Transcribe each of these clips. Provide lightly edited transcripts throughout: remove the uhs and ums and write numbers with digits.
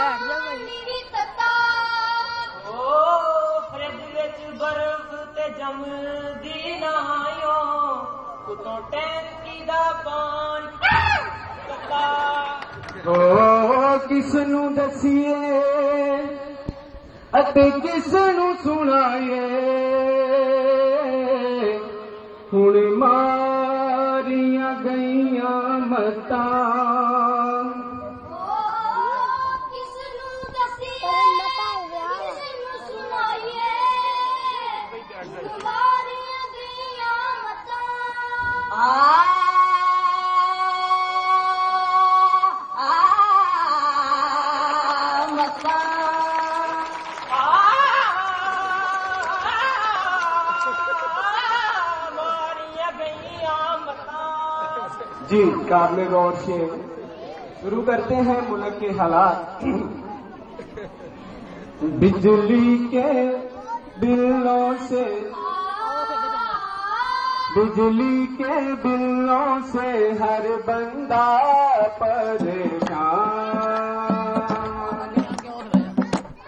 Fridge विच बर्फ ते जमदी नायो कुतों टैंकी दा पानी किस नू दसीए अते किस नू सुनाए हुण मारियां गईयां मतां जी काबिल गौर से शुरू करते हैं मुल्क के हालात। बिजली के बिलों से हर बंदा परेशान।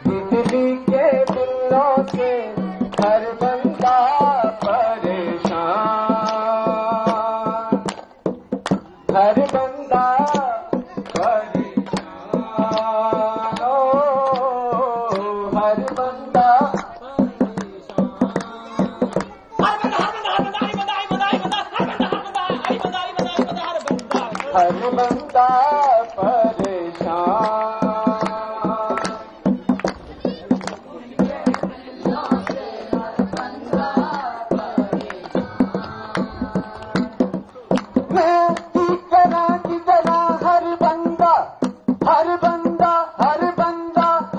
बिजली के बिलों से हर बंदा परेशान, हर बंदा परेशान, ओ हर बंदा हर बंदा परेशान। मैं की करा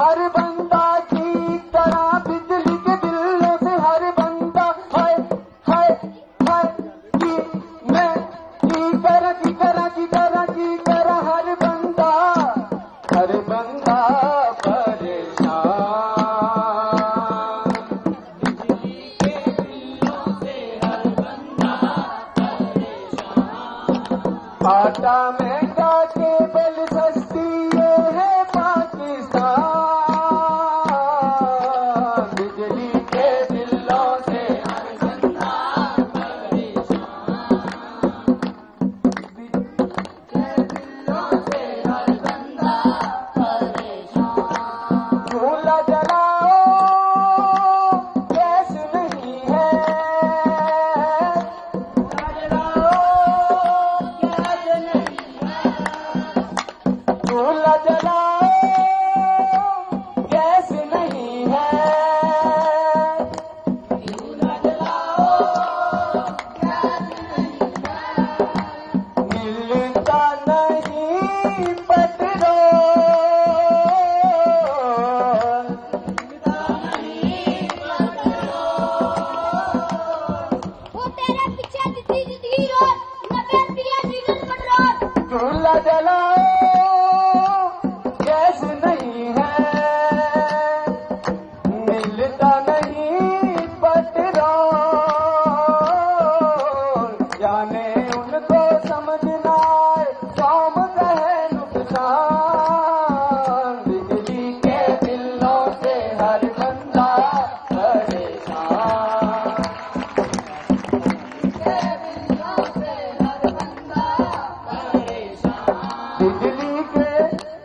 हर बंदा की तरह बिजली के बिलों से हर बंदा हाय हाय हाय की मैं की करा हर बंदा परेशान। बिजली के बिलों से हर बंदा परेशान। आटा महंगा केबल सस्ती ये है पाकिस्तान। बिजली के बिलों से हर बंदा परेशान। बिलों से हर बंदा परेशान। चूल्हा जलाओ गैस नहीं है, चूल्हा जलाओ गैस नहीं है, चूल्हा जलाओ गैस नहीं है। मिलता नहीं पेट्रोल, मिलता नहीं पेट्रोल। वो तेरे पीछे जिंदगी रोज नबे पिया डीजल पेट्रोल। चूल्हा जलाओ गैस नहीं है, मिलता नहीं पेट्रोल। जाने उनको समझना है कौम का है नुकसान। बिजली के बिलों से हर बंदा परेशान। बिजली के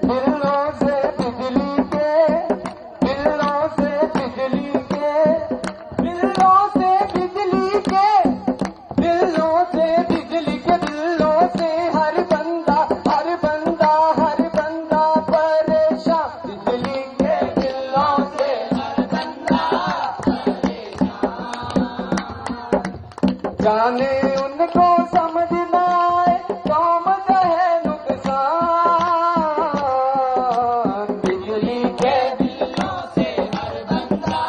बिलों से बिजली के बिलों से बिजली के बिलों से बिजली के बिलों से बिजली के बिलों से हर बंदा परेशान। बिजली के बिलों से हर बंदा परेशान। जाने उनको समझना है कौम का है नुकसान। बिजली के बिलों से हर बंदा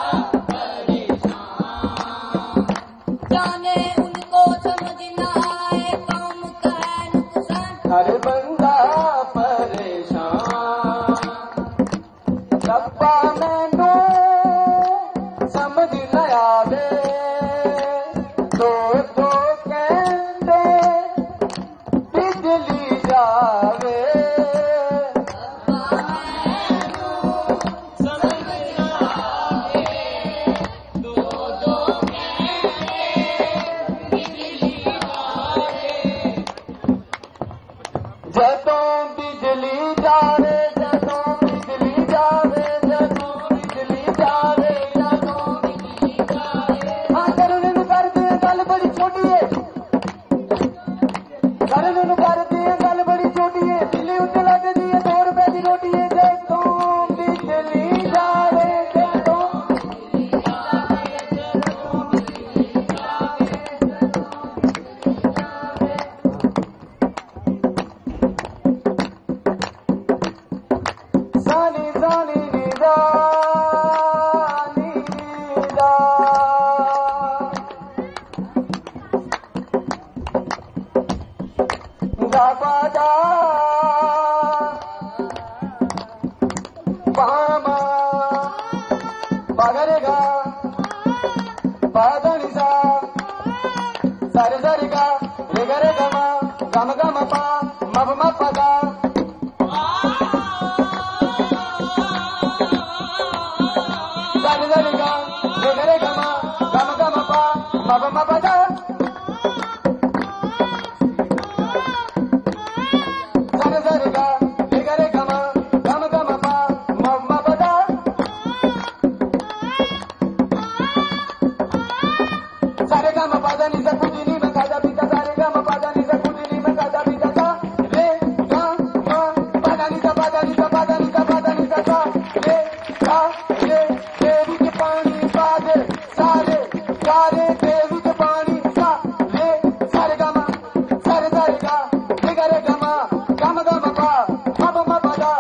परेशान। जाने उनको समझना है कौम का है नुकसान। हर बंदा परेशान। रब्बा मैनू समझ न आवे, दो तू बिजली जावे तू सानी सानी निदा निदा दादा पामा पगरेगा पादनिसा सरे सरिगा रेगरे गमा गम गम पा मब म पदा सरे सरिगा रेगरे गमा गम गम पा मब म पदा सरे सरिगा रेगरे गमा गम गम पा मब म पदा सारे गम पदा नि सकुनी में कादा पिता सारे गम पदा नि सकुनी में कादा पिता सा रे गा मा पदा नि सा पदा नि सा पदा नि सा पदा नि सा सा रे गा रे देवी के पानी पादे सारे सारे देवी के पानी सा रे सारे गम सारे सारे गा रे गा रे गम गम गम पा मब म पदा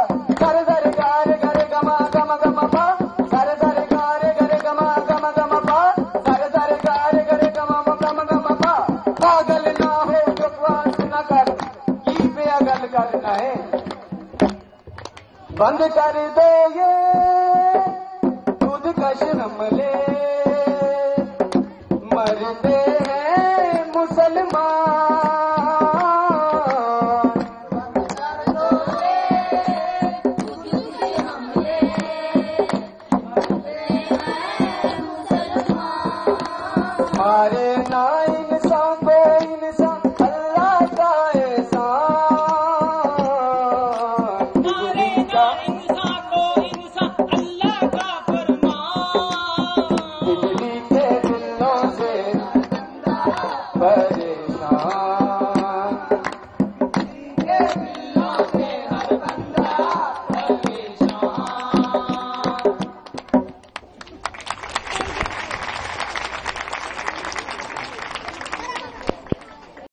सारे सारे गा रे गम गम पा सारे सारे गा रे गम गम पा सारे सारे गा रे गम पा पागल ना हो बकवास न कर की पे गल करना है बंद कर दो ये दूध का शर्म ले मरते